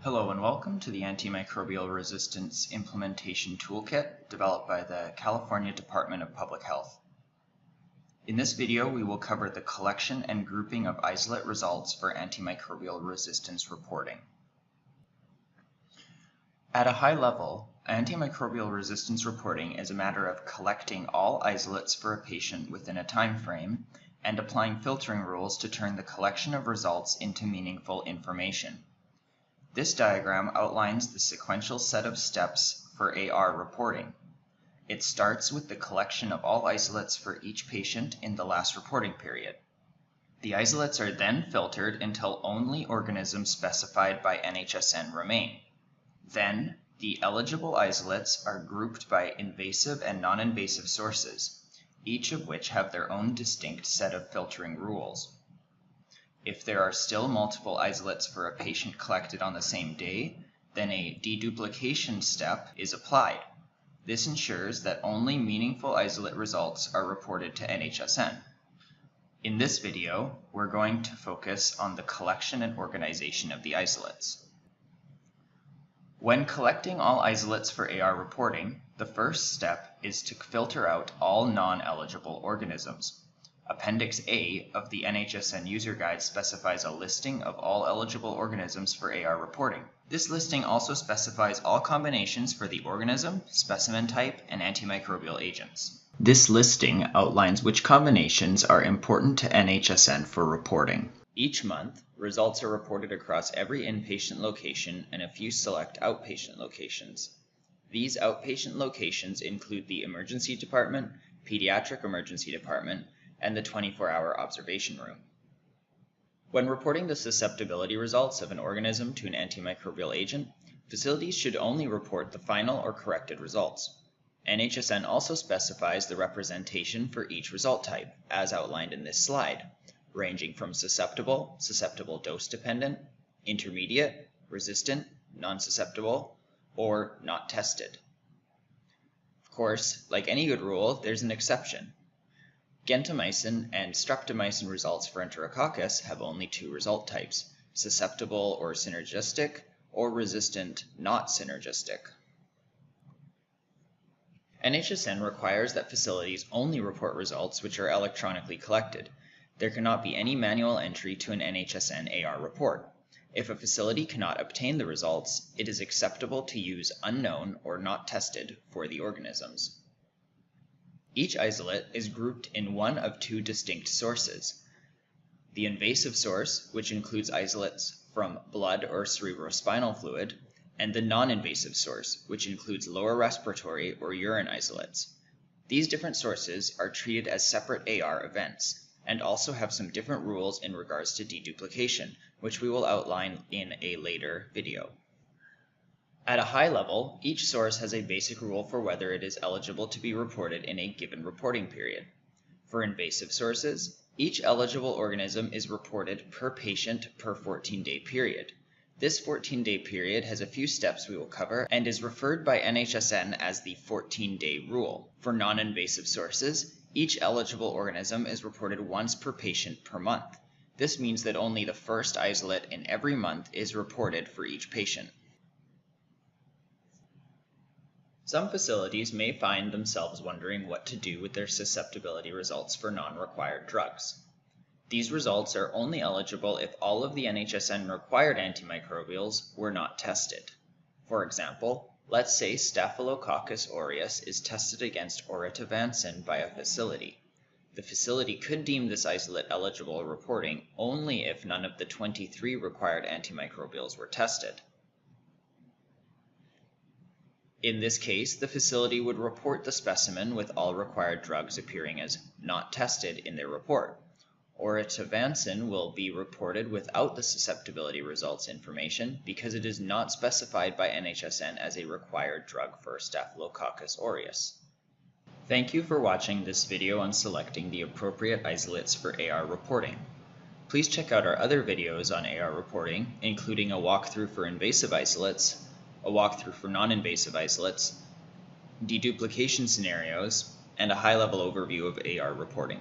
Hello and welcome to the Antimicrobial Resistance Implementation Toolkit developed by the California Department of Public Health. In this video, we will cover the collection and grouping of isolate results for antimicrobial resistance reporting. At a high level, antimicrobial resistance reporting is a matter of collecting all isolates for a patient within a time frame and applying filtering rules to turn the collection of results into meaningful information. This diagram outlines the sequential set of steps for AR reporting. It starts with the collection of all isolates for each patient in the last reporting period. The isolates are then filtered until only organisms specified by NHSN remain. Then, the eligible isolates are grouped by invasive and non-invasive sources, each of which have their own distinct set of filtering rules. If there are still multiple isolates for a patient collected on the same day, then a deduplication step is applied. This ensures that only meaningful isolate results are reported to NHSN. In this video, we're going to focus on the collection and organization of the isolates. When collecting all isolates for AR reporting, the first step is to filter out all non-eligible organisms. Appendix A of the NHSN User Guide specifies a listing of all eligible organisms for AR reporting. This listing also specifies all combinations for the organism, specimen type, and antimicrobial agents. This listing outlines which combinations are important to NHSN for reporting. Each month, results are reported across every inpatient location and a few select outpatient locations. These outpatient locations include the emergency department, pediatric emergency department, and the 24-hour observation room. When reporting the susceptibility results of an organism to an antimicrobial agent, facilities should only report the final or corrected results. NHSN also specifies the representation for each result type, as outlined in this slide, ranging from susceptible, susceptible dose-dependent, intermediate, resistant, non-susceptible, or not tested. Of course, like any good rule, there's an exception. Gentamicin and streptomycin results for Enterococcus have only two result types, susceptible or synergistic, or resistant not synergistic. NHSN requires that facilities only report results which are electronically collected. There cannot be any manual entry to an NHSN AR report. If a facility cannot obtain the results, it is acceptable to use unknown or not tested for the organisms. Each isolate is grouped in one of two distinct sources. The invasive source, which includes isolates from blood or cerebrospinal fluid, and the non-invasive source, which includes lower respiratory or urine isolates. These different sources are treated as separate AR events, and also have some different rules in regards to deduplication, which we will outline in a later video. At a high level, each source has a basic rule for whether it is eligible to be reported in a given reporting period. For invasive sources, each eligible organism is reported per patient per 14-day period. This 14-day period has a few steps we will cover and is referred by NHSN as the 14-day rule. For non-invasive sources, each eligible organism is reported once per patient per month. This means that only the first isolate in every month is reported for each patient. Some facilities may find themselves wondering what to do with their susceptibility results for non-required drugs. These results are only eligible if all of the NHSN required antimicrobials were not tested. For example, let's say Staphylococcus aureus is tested against oritavancin by a facility. The facility could deem this isolate eligible reporting only if none of the 23 required antimicrobials were tested. In this case, the facility would report the specimen with all required drugs appearing as not tested in their report. Oritavancin will be reported without the susceptibility results information because it is not specified by NHSN as a required drug for Staphylococcus aureus. Thank you for watching this video on selecting the appropriate isolates for AR reporting. Please check out our other videos on AR reporting, including a walkthrough for invasive isolates, a walkthrough for non-invasive isolates, deduplication scenarios, and a high-level overview of AR reporting.